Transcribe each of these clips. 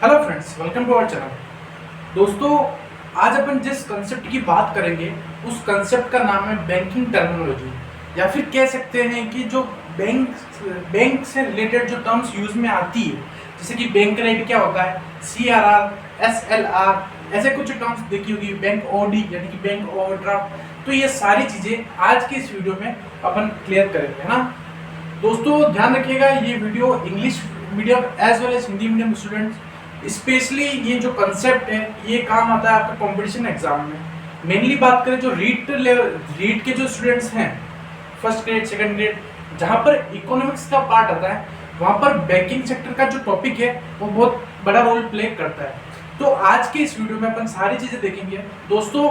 Hello friends, welcome to our channel. दोस्तों, आज अपन जिस कंसेप्ट की बात करेंगे उस कंसेप्ट का नाम है बैंकिंग टर्मिनोलॉजी, या फिर कह सकते हैं कि जो बैंक से रिलेटेड जो टर्म्स यूज में आती है, जैसे कि बैंक रेट क्या होता है, CRR, SLR, ऐसे कुछ टर्म्स देखी होगी, बैंक OD यानी कि बैंक ओवरड्राफ्ट। तो ये सारी चीजें आज के इस वीडियो में अपन क्लियर करेंगे, है ना। दोस्तों ध्यान रखिएगा, ये video English medium as well as Hindi medium students, specially ये जो कंसेप्ट है ये काम आता है आपके कंपटीशन एग्जाम में। मेनली बात करें जो रीट के जो स्टूडेंट्स हैं, फर्स्ट ग्रेड सेकंड ग्रेड, जहाँ पर इकोनॉमिक्स का पार्ट आता है, वहाँ पर बैंकिंग सेक्टर का जो टॉपिक है वो बहुत बड़ा रोल प्ले करता है। तो आज के इस वीडियो में अपन सारी चीज़ें देखेंगे। दोस्तों,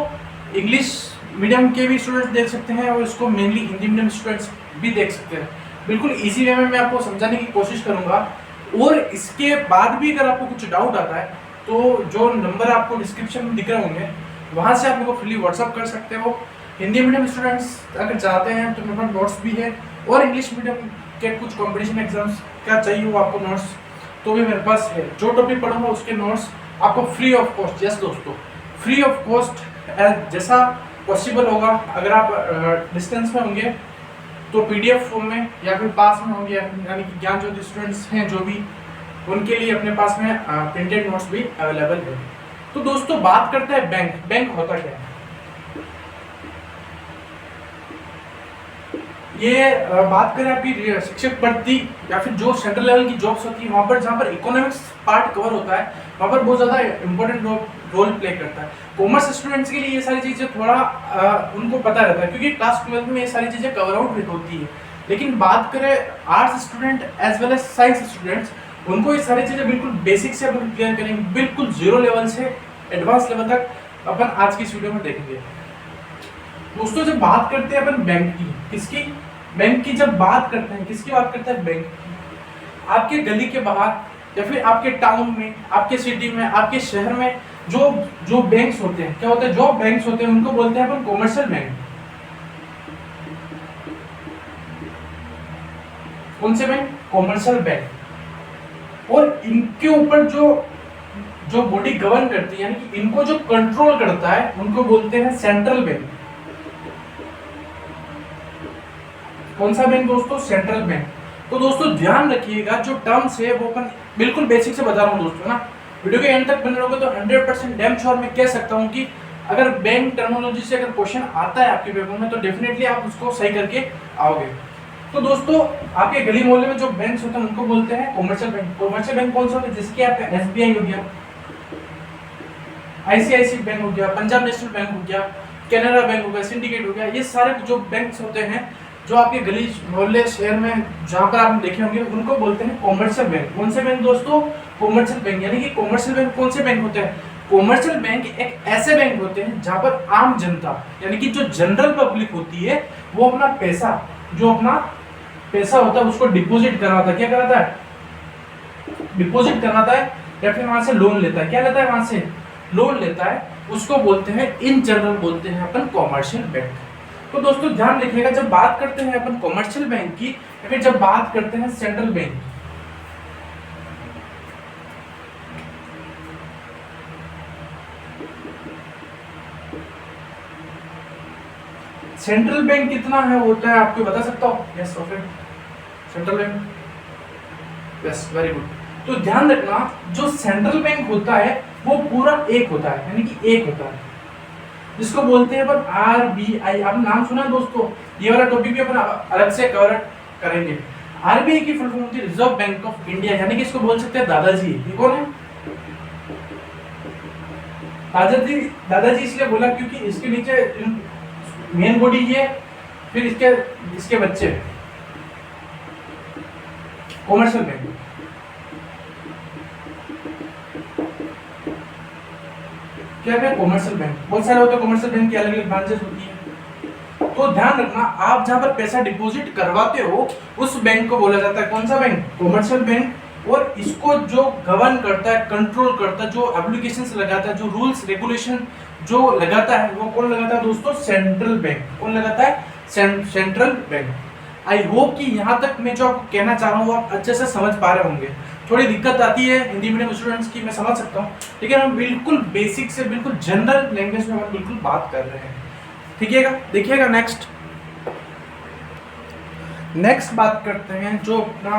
इंग्लिश मीडियम के भी स्टूडेंट्स देख सकते हैं और इसको मेनली हिंदी मीडियम स्टूडेंट्स भी देख सकते हैं। बिल्कुल इजी वे में मैं आपको समझाने की कोशिश करूंगा, और इसके बाद भी अगर आपको कुछ डाउट आता है तो जो नंबर आपको डिस्क्रिप्शन में दिख रहे होंगे वहाँ से आप मेरे को फ्री व्हाट्सअप कर सकते हो। हिंदी मीडियम स्टूडेंट्स अगर चाहते हैं तो मेरे पास नोट्स भी है, और इंग्लिश मीडियम के कुछ कॉम्पिटिशन एग्जाम्स क्या चाहिए वो आपको नोट्स तो भी मेरे पास है। जो टॉपिक पढ़ूंगा उसके नोट्स आपको फ्री ऑफ कॉस्ट, यस दोस्तों, फ्री ऑफ कॉस्ट जैसा पॉसिबल होगा। अगर आप डिस्टेंस में होंगे तो PDF फॉर्म में, या फिर पास में होंगे यानी कि ज्ञान ज्योति स्टूडेंट्स हैं जो भी, उनके लिए अपने पास में प्रिंटेड नोट्स भी अवेलेबल है। तो दोस्तों बात करते हैं बैंक होता क्या है। ये बात करें आपकी शिक्षक भर्ती या फिर जो सेंट्रल लेवल की जॉब्स होती है, वहाँ पर जहाँ पर इकोनॉमिक्स पार्ट कवर होता है वहाँ पर बहुत ज़्यादा इंपॉर्टेंट रोल प्ले करता है। कॉमर्स स्टूडेंट्स के लिए ये सारी चीज़ें थोड़ा उनको पता रहता है, क्योंकि क्लास 12 में ये सारी चीज़ें कवर आउट होती है। लेकिन बात करें arts student as well as science students, उनको ये सारी चीज़ें बिल्कुल बेसिक से अपन क्लियर करेंगे, बिल्कुल जीरो लेवल से एडवांस लेवल तक अपन आज की इस वीडियो में देखेंगे। दोस्तों जब बात करते हैं अपन बैंक की, किसकी, बैंक की जब बात करते हैं, किसकी बात करते हैं, बैंक की। आपके गली के बाहर या फिर आपके टाउन में, आपके सिटी में, आपके शहर में जो बैंक्स होते हैं, क्या होते हैं, जो बैंक्स होते हैं उनको बोलते हैं अपन कॉमर्शियल बैंक। कौन से बैंक, कॉमर्शियल बैंक। और इनके ऊपर जो बॉडी गवर्न करती है, यानी कि इनको जो कंट्रोल करता है, उनको बोलते हैं सेंट्रल बैंक। कौन सा बैंक दोस्तों, सेंट्रल बैंक। तो दोस्तों ध्यान रखिएगा, जो टर्म्स है वो अपन बिल्कुल बेसिक से बता रहा हूँ दोस्तों ना। वीडियो के एंड तक बने रहोगे तो 100% डैम श्योर मैं कह सकता हूँ कि अगर बैंक टर्मिनोलॉजी से अगर क्वेश्चन आता है आपके पेपर में तो डेफिनेटली आप उसको सही करके आओगे। तो दोस्तों आपके गली मोहल्ले में जो बैंक होते हैं उनको बोलते हैं कॉमर्शियल बैंक। कॉमर्शियल बैंक कौन सा होता है, जिसके आपका SBI हो गया, ICICI बैंक हो गया, पंजाब नेशनल बैंक हो गया, कैनरा बैंक हो गया, सिंडिकेट हो गया, ये सारे जो बैंक्स होते हैं जो आपके गली मोहल्ले शहर में जहाँ पर आपने देखे होंगे उनको बोलते हैं कॉमर्शियल बैंक। कौन से बैंक दोस्तों, कॉमर्शियल बैंक। यानी कि कॉमर्शियल बैंक कौन से बैंक होते हैं, कॉमर्शियल बैंक एक ऐसे बैंक होते हैं जहाँ पर आम जनता यानी कि जो जनरल पब्लिक होती है वो अपना पैसा होता है उसको डिपॉजिट कराता है। क्या कराता है, डिपॉजिट कराता है, या फिर वहां से लोन लेता है। क्या लेता है, वहां से लोन लेता है, उसको बोलते हैं इन जनरल बोलते हैं अपन कॉमर्शियल बैंक। तो दोस्तों ध्यान रखिएगा, जब बात करते हैं अपन कॉमर्शियल बैंक की या फिर जब बात करते हैं सेंट्रल बैंक, सेंट्रल बैंक कितना है होता है आपको बता सकता हूँ, yes okay, central bank, yes very good. तो ध्यान रखना, जो सेंट्रल बैंक होता है वो पूरा एक होता है, यानी कि एक होता है, जिसको बोलते हैं अपन RBI। आपने नाम सुना है दोस्तों, ये वाला टॉपिक भी अपन अलग से कवर करेंगे। RBI की फुल फॉर्म होती है रिजर्व बैंक ऑफ इंडिया, यानी कि इसको बोल सकते हैं दादाजी। ये कौन है, दादाजी इसलिए बोला क्योंकि इसके नीचे मेन बॉडी ये, फिर इसके बच्चे, कॉमर्शियल बैंक। क्या है कॉमर्शियल बैंक, बहुत सारे होते हैं कॉमर्शियल बैंक की, अलग अलग ब्रांचेस होती है। तो ध्यान रखना, आप जहां पर पैसा डिपॉजिट करवाते हो उस बैंक को बोला जाता है कौन सा बैंक, कॉमर्शियल बैंक। और इसको जो गवर्न करता है, कंट्रोल करता है, जो एप्लीकेशंस लगाता है, जो रूल्स रेगुलेशन जो लगाता है वो कौन लगाता है दोस्तों, सेंट्रल बैंक। कौन लगाता है, सेंट्रल बैंक। आई होप कि यहाँ तक मैं जो आपको कहना चाह रहा हूँ वो आप अच्छे से समझ पा रहे होंगे। थोड़ी दिक्कत आती है हिंदी मीडियम स्टूडेंट्स की, मैं समझ सकता हूँ, लेकिन हम बिल्कुल बेसिक से बिल्कुल जनरल लैंग्वेज में हम बिल्कुल बात कर रहे हैं। ठीक है, देखिएगा नेक्स्ट बात करते हैं जो अपना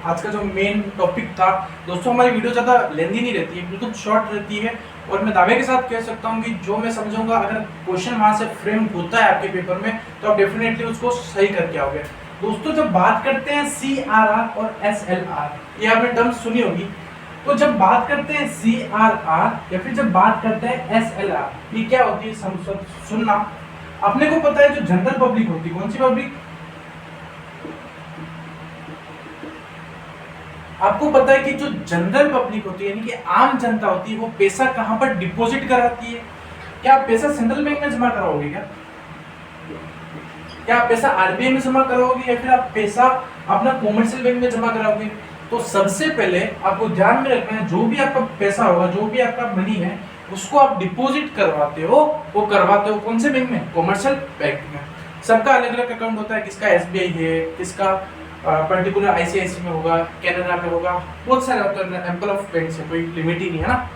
आज का जो मेन टॉपिक था। दोस्तों हमारी वीडियो ज़्यादा लेंदी नहीं रहती है, बिल्कुल शॉर्ट रहती है, और मैं दावे के साथ कह सकता हूँ कि जो मैं समझूंगा अगर क्वेश्चन वहाँ से फ्रेम होता है आपके पेपर में तो आप डेफिनेटली उसको सही करके आओगे। दोस्तों जब बात करते हैं CRR और SLR, ये आपने टर्म सुनी होगी, तो जब बात करते हैं CRR या फिर जब बात करते हैं SLR, ये क्या होती है सुनना। अपने को पता है जो जनरल पब्लिक होती है, कौन सी पब्लिक, आपको पता है कि जो जनरल पब्लिक होती है यानी कि आम जनता होती है वो पैसा कहां पर डिपॉजिट कराती है। क्या आप पैसा सेंट्रल बैंक में जमा कराओगे, क्या आप पैसा RBI में जमा कराओगे, या फिर आप पैसा अपना कॉमर्शियल बैंक में जमा कराओगे। तो सबसे पहले आपको ध्यान में रखना है जो भी आपका पैसा होगा, जो भी आपका मनी है, उसको आप डिपॉजिट करवाते हो, वो करवाते हो कौन से बैंक में, कॉमर्शियल बैंक में। सबका अलग अलग अकाउंट होता है, किसका SBI है, किसका पर्टिकुलर ICICI में होगा, कैनरा में होगा, बहुत सारे होते हैं, एम्पल ऑफ बैंक्स है, कोई लिमिट ही नहीं है ना।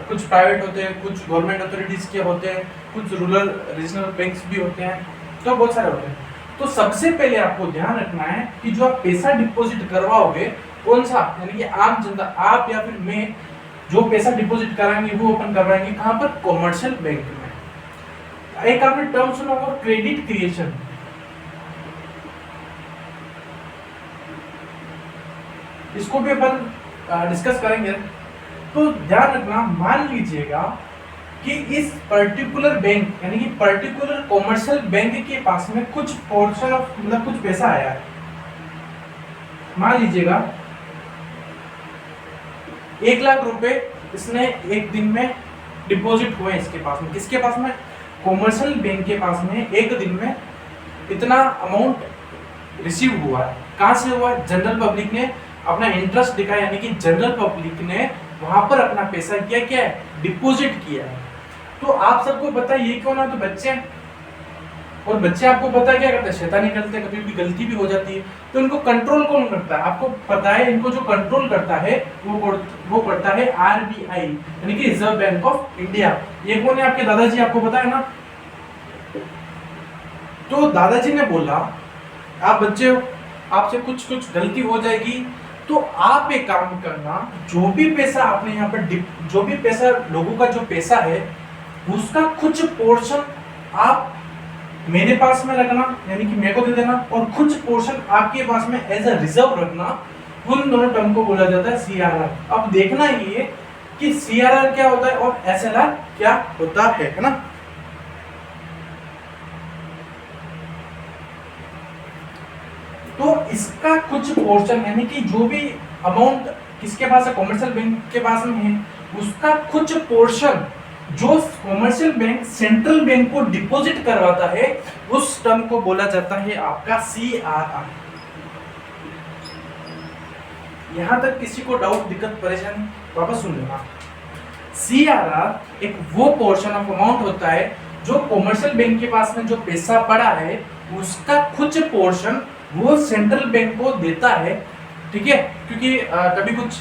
कुछ प्राइवेट होते हैं, कुछ गवर्नमेंट अथॉरिटीज के होते हैं, कुछ रूरल रीजनल बैंक्स भी होते हैं, तो बहुत सारे होते हैं। तो सबसे पहले आपको ध्यान रखना है कि जो आप पैसा डिपॉजिट करवाओगे कौन सा, यानी कि आम जनता, आप या फिर मैं जो पैसा डिपॉजिट कराएंगे वो अपन करवाएंगे कहाँ पर, कॉमर्शियल बैंक में। एक आपने टर्म सुना होगा क्रेडिट क्रिएशन, इसको भी अपन डिस्कस करेंगे। तो ध्यान रखना, मान लीजिएगा कि इस पर्टिकुलर बैंक यानी कि पर्टिकुलर कॉमर्शियल बैंक के पास में कुछ पोर्शन ऑफ मतलब कुछ पैसा आया है। मान लीजिएगा 1 लाख रुपए इसने एक दिन में डिपॉजिट हुए इसके पास में, किसके पास में, कॉमर्शियल बैंक के पास में एक दिन में इतना अमाउंट रिसीव हुआ है। कहां से हुआ, जनरल पब्लिक ने अपना इंटरेस्ट दिखाया, यानी कि जनरल पब्लिक ने वहां पर अपना पैसा क्या है, डिपॉजिट किया है। तो आप सबको पता है ये कौन है, तो बच्चे हैं, और बच्चे आपको पता है क्या करते हैं, शैतानी करते हैं, कभी भी गलती भी हो जाती है। तो इनको कंट्रोल कौन करता है, आपको पता है, इनको जो कंट्रोल करता है वो करता है RBI यानी कि रिजर्व बैंक ऑफ इंडिया। ये कौन है, आपके दादाजी, आपको पता है ना। तो दादाजी ने बोला आप बच्चे हो, आपसे कुछ गलती हो जाएगी, तो आप एक काम करना, जो भी पैसा आपने यहाँ पर जो भी पैसा लोगों का जो पैसा है उसका कुछ पोर्शन आप मेरे पास में रखना, यानी कि मेरे को दे देना, और कुछ पोर्शन आपके पास में एज अ रिजर्व रखना। उन दोनों टर्म को बोला जाता है CRR। अब देखना ये कि CRR क्या होता है और SLR क्या होता है ना। तो इसका कुछ पोर्शन यानी कि जो भी अमाउंट किसके पास है, कॉमर्शियल बैंक के पास में है, उसका कुछ पोर्शन जो कॉमर्शियल बैंक सेंट्रल बैंक को डिपॉजिट करवाता है, उस टर्म को बोला जाता है आपका CRR। यहां तक किसी को डाउट, दिक्कत, परेशानी, वापस सुन लेना। CRR एक वो पोर्शन ऑफ अमाउंट होता है जो कॉमर्शियल बैंक के पास में जो पैसा पड़ा है उसका कुछ पोर्शन वो सेंट्रल बैंक को देता है। ठीक है, क्योंकि कभी कुछ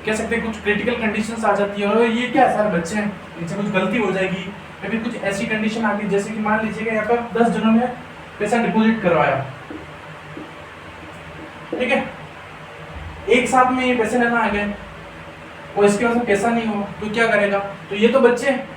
कह सकते हैं कुछ क्रिटिकल कंडीशंस आ जाती है, और ये क्या है, सारे बच्चे हैं, इनसे कुछ गलती हो जाएगी, या फिर कुछ ऐसी कंडीशन आ गई जैसे कि मान लीजिएगा यहाँ पर 10 जनों ने पैसा डिपॉजिट करवाया, ठीक है, एक साथ में ये पैसे लेना आ गए और इसके पास में पैसा नहीं हो तो क्या करेगा, तो ये तो बच्चे हैं,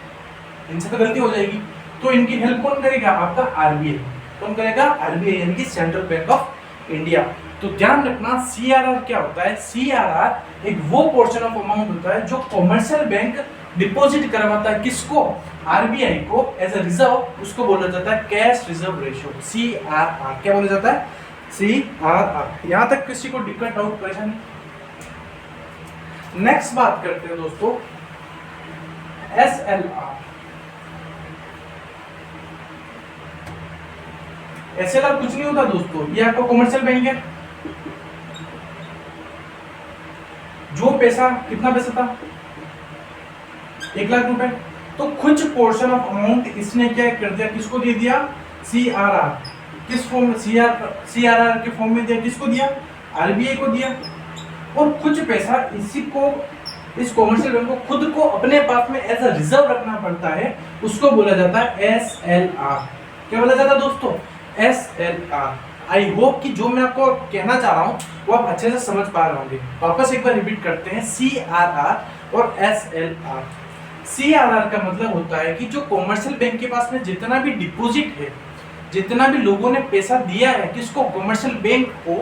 इनसे तो गलती हो जाएगी, तो इनकी हेल्प कौन करेगा, आपका RBI। कौन करेगा, RBI यानी कि सेंट्रल बैंक ऑफ इंडिया। तो ध्यान रखना CRR क्या होता है, CRR एक वो पोर्शन ऑफ अमाउंट होता है जो कॉमर्शियल बैंक डिपॉजिट करवाता है, किसको, RBI को एज अ रिजर्व, उसको बोला जाता है कैश रिजर्व रेशियो, CRR। क्या बोला जाता है, CRR। यहां तक किसी को दिक्कत, डाउट, परेशानी। नेक्स्ट बात करते हैं दोस्तों SLR। SLR कुछ नहीं होता दोस्तों, ये आपका कॉमर्शियल बैंक है, जो पैसा, कितना पैसा था, 1 लाख रुपए, तो कुछ पोर्शन ऑफ अमाउंट इसने क्या कर दिया, किसको दे दिया, CRR, किस फॉर्म में, CRR के फॉर्म में दिया, किसको दिया, RBI को दिया। और कुछ पैसा इसी को, इस कॉमर्शियल बैंक को खुद को अपने पास में एज अ रिजर्व रखना पड़ता है, उसको बोला जाता है SLR। क्या बोला जाता है दोस्तों, SLR। आई होप कि जो मैं आपको कहना चाह रहा हूँ वो आप अच्छे से समझ पा रहे होंगे। वापस एक बार रिपीट करते हैं, CRR और SLR। CRR का मतलब होता है कि जो कॉमर्शियल बैंक के पास में जितना भी डिपॉजिट है, जितना भी लोगों ने पैसा दिया है किसको, कॉमर्शियल बैंक को,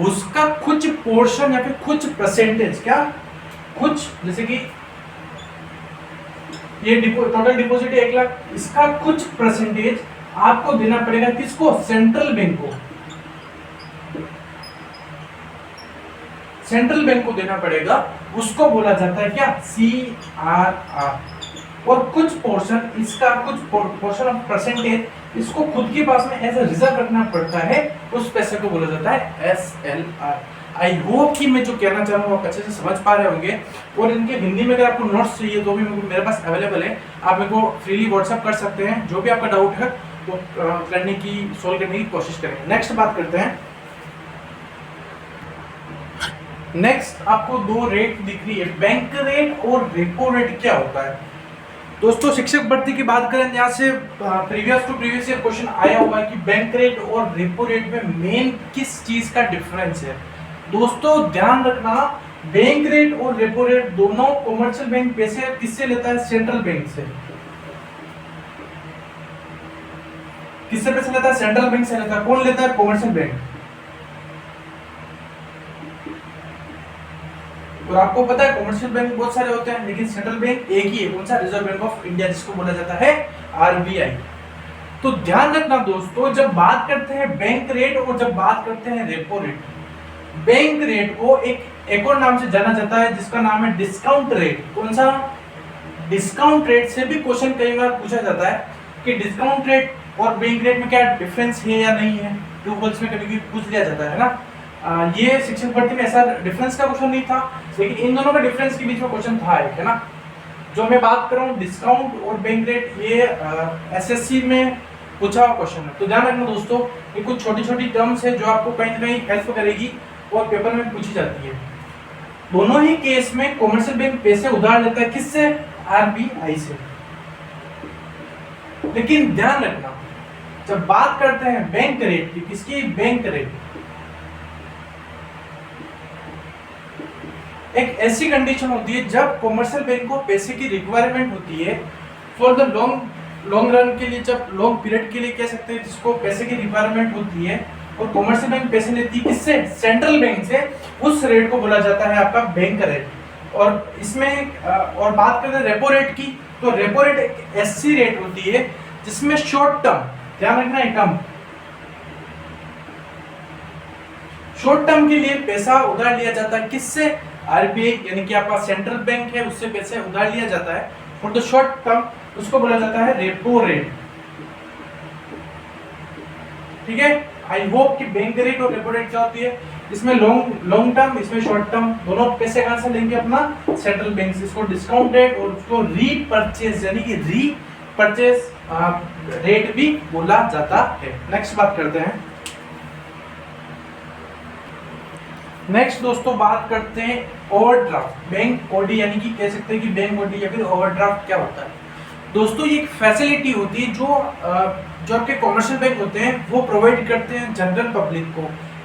उसका कुछ पोर्शन या फिर कुछ परसेंटेज, क्या कुछ, जैसे कि ये टोटल डिपॉजिट है 1 लाख, इसका कुछ परसेंटेज आपको देना पड़ेगा किसको, सेंट्रल बैंक को, सेंट्रल बैंक को देना पड़ेगा, उसको बोला जाता है क्या, CRR। और कुछ पोर्शन, इसका कुछ पोर्शन ऑफ परसेंटेज इसको खुद के पास में एज अ रिजर्व रखना पड़ता है, उस पैसे को बोला जाता है SLR। आई होप कि मैं जो कहना चाह रहा हूँ आप अच्छे से समझ पा रहे होंगे। और इनके हिंदी में अगर आपको नोट्स चाहिए तो भी मेरे पास अवेलेबल है, आप मेरे को फ्रीली व्हाट्सएप कर सकते हैं। जो भी आपका डाउट है वो सोल्व करने की कोशिश करेंगे। नेक्स्ट बात करते हैं। नेक्स्ट आपको 2 रेट दिख रही है, बैंक रेट और रेपो रेट। क्या होता है दोस्तों, शिक्षक भर्ती की बात करें, यहाँ से previous to previous year question आया होगा कि बैंक रेट और रेपो रेट में मेन किस चीज का डिफरेंस है। दोस्तों ध्यान रखना, बैंक रेट और रेपो रेट दोनों कॉमर्शियल बैंक पैसे किससे लेता है, सेंट्रल बैंक से। किससे पैसे लेता है, सेंट्रल बैंक से लेता है। कौन लेता है, कॉमर्शियल बैंक। और आपको पता है कॉमर्शियल बैंक बहुत सारे होते हैं, लेकिन सेंट्रल बैंक एक ही है, कौन सा, रिजर्व बैंक ऑफ इंडिया, जिसको बोला जाता है RBI। तो ध्यान रखना दोस्तों, जब बात करते हैं बैंक रेट और जब बात करते हैं रेपो रेट, बैंक रेट को एक और नाम से जाना जाता है जिसका नाम है डिस्काउंट रेट। कौन सा, डिस्काउंट रेट से भी क्वेश्चन कई बार पूछा जाता है कि डिस्काउंट रेट और बैंक रेट में क्या डिफरेंस है या नहीं है, ट्यूबवेल्स में कभी पूछ लिया जाता है ना। ये शिक्षक भर्ती में ऐसा डिफरेंस का क्वेश्चन नहीं था, लेकिन इन दोनों का डिफरेंस के बीच में क्वेश्चन था एक, है ना। जो मैं बात कर रहा हूँ डिस्काउंट और बैंक रेट, ये SSC में पूछा हुआ क्वेश्चन है। तो ध्यान रखना दोस्तों, ये कुछ छोटी छोटी टर्म्स है जो आपको कहीं ना कहीं हेल्प करेगी और पेपर में पूछी जाती है। दोनों ही केस में कॉमर्शियल बैंक पैसे उधार लेता है, किससे, RBI से। लेकिन ध्यान रखना, जब बात करते हैं बैंक रेट की, किसकी, बैंक रेट, एक ऐसी कंडीशन होती है जब कॉमर्शियल बैंक को पैसे की रिक्वायरमेंट होती है फॉर द लॉन्ग रन के लिए, जब लॉन्ग पीरियड के लिए कह सकते हैं, जिसको पैसे की रिक्वायरमेंट होती है, और कॉमर्शियल बैंक पैसे लेती है किससे, सेंट्रल बैंक से, उस रेट को बोला जाता है आपका बैंक रेट। और इसमें और बात करते हैं रेपो रेट की, तो रेपो रेट एक ऐसी रेट होती है जिसमें शॉर्ट टर्म, ध्यान रखना है, टर्म, शॉर्ट टर्म के लिए पैसा उधार लिया जाता है, किससे, RBI, यानी कि आपका सेंट्रल बैंक है, उससे पैसे उधार लिया जाता है फॉर द शॉर्ट टर्म, उसको बोला जाता है रेपो रेट। ठीक है, आई होप कि बैंक रेट और रेपो रेट क्या होती है, इसमें लॉन्ग टर्म, इसमें शॉर्ट टर्म, दोनों पैसे कहां से लेंगे, अपना सेंट्रल बैंक से। इसको डिस्काउंट रेट और उसको रीपरचेज यानी कि रीपरचेज रेट भी बोला जाता है। नेक्स्ट बात करते हैं। नेक्स्ट दोस्तों बात करते हैं ओवरड्राफ्ट, बैंक ओडी, यानी कि कह सकते हैं कि बैंक ओडी या फिर ओवरड्राफ्ट क्या होता है। दोस्तों ये एक फैसिलिटी होती है जो आपके कॉमर्शियल बैंक होते हैं वो प्रोवाइड करते हैं जनरल पब्लिक को,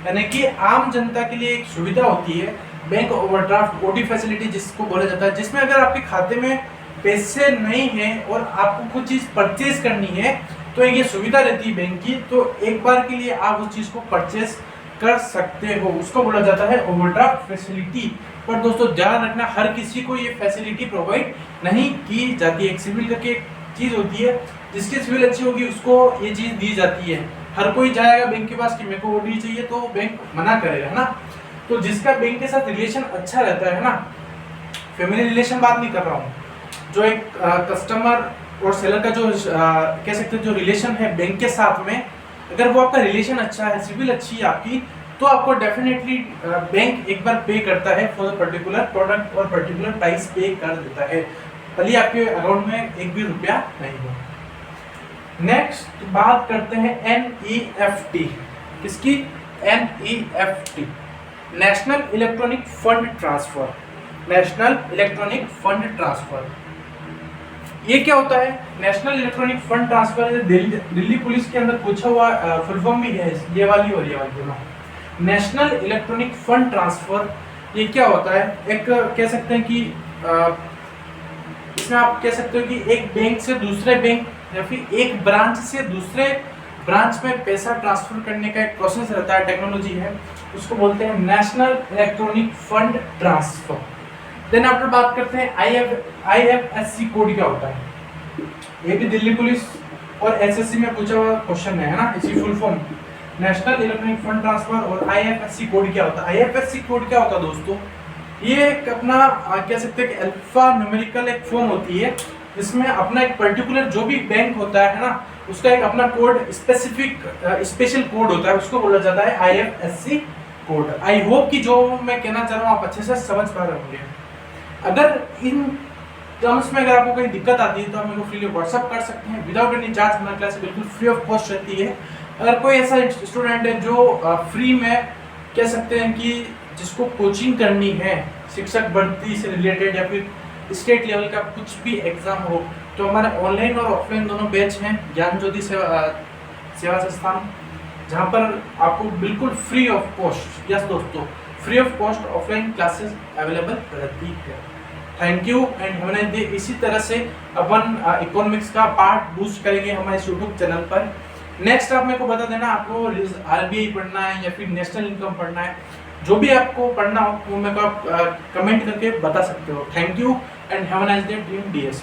यानी कि आम जनता के लिए एक सुविधा होती है बैंक ओवरड्राफ्ट ओडी फैसिलिटी, जिसको बोला जाता है, जिसमें अगर आपके खाते में पैसे नहीं है और आपको कुछ चीज़ परचेज करनी है तो ये सुविधा रहती है बैंक की, तो एक बार के लिए आप उस चीज़ को परचेज कर सकते हो, उसको बोला जाता है ओवरड्राफ्ट फैसिलिटी। पर दोस्तों ध्यान रखना, हर किसी को ये फैसिलिटी प्रोवाइड नहीं की जाती है। एक सिविल करके एक चीज़ होती है, जिसकी सिविल अच्छी होगी उसको ये चीज़ दी जाती है। हर कोई जाएगा बैंक के पास कि मेरे को ओडी चाहिए तो बैंक मना करेगा, है ना। तो जिसका बैंक के साथ रिलेशन अच्छा रहता है ना, फैमिली रिलेशन बात नहीं कर रहा हूँ, जो एक कस्टमर और सेलर का जो कह सकते हैं जो रिलेशन है बैंक के साथ में, अगर वो आपका रिलेशन अच्छा है, सिविल अच्छी है आपकी, तो आपको डेफिनेटली बैंक एक बार पे करता है फॉर द पर्टिकुलर प्रोडक्ट और पर्टिकुलर प्राइस पे कर देता है, भले आपके अकाउंट में एक भी रुपया नहीं हो। नेक्स्ट बात करते हैं NEFT। किसकी? NEFT, national electronic fund transfer. National electronic fund transfer ये क्या होता है? National electronic fund transfer Delhi police के अंदर पूछा हुआ फुल फॉर्म भी है, ये वाली और ये वाली दोनों। नेशनल इलेक्ट्रॉनिक फंड ट्रांसफर ये क्या होता है? एक कह सकते हैं कि इसमें आप कह सकते हो कि एक बैंक से दूसरे बैंक या फिर एक ब्रांच से दूसरे ब्रांच में पैसा ट्रांसफर करने का एक प्रोसेस रहता है, टेक्नोलॉजी है, उसको बोलते हैं national electronic fund transfer. Then after बात करते हैं IFSC कोड क्या होता है। ये भी दिल्ली पुलिस और SSC में पूछा हुआ क्वेश्चन है ना, इसी full form. National electronic fund transfer और IFSC कोड क्या होता है? IFSC कोड क्या होता है दोस्तों? ये एक अपना कह सकते हैं कि अल्फा न्यूमेरिकल एक फॉर्म होती है, जिसमें अपना एक पर्टिकुलर जो भी बैंक होता है ना, उसका एक अपना कोड स्पेसिफिक स्पेशल कोड होता है, उसको बोला जाता है IFSC कोड। आई होप कि जो मैं कहना चाह रहा हूँ आप अच्छे से समझ पा रहे होंगे। अगर इन टर्म्स में अगर आपको कोई दिक्कत आती है तो आप मेरे को फ्रीली व्हाट्सअप कर सकते हैं, विदाउट एनी चार्ज। हमारी क्लास बिल्कुल फ्री ऑफ कॉस्ट रहती है। अगर कोई ऐसा स्टूडेंट है जो फ्री में कह सकते हैं कि जिसको कोचिंग करनी है शिक्षक भर्ती से रिलेटेड या फिर स्टेट लेवल का कुछ भी एग्जाम हो, तो हमारे ऑनलाइन और ऑफलाइन दोनों बैच हैं ज्ञान ज्योति सेवा संस्थान, जहाँ पर आपको बिल्कुल फ्री ऑफ कॉस्ट, यस दोस्तों, free of cost offline classes available रहती है। Thank you and have a nice day. इसी तरह से अपन इकोनॉमिक्स का पार्ट बूस्ट करेंगे हमारे यूट्यूब चैनल पर। नेक्स्ट आप मेरे को बता देना आपको RBI पढ़ना है या फिर नेशनल इनकम पढ़ना है, जो भी आपको पढ़ना हो वो मेरे को आप कमेंट करके बता सकते हो। Thank you and have a nice day team DS।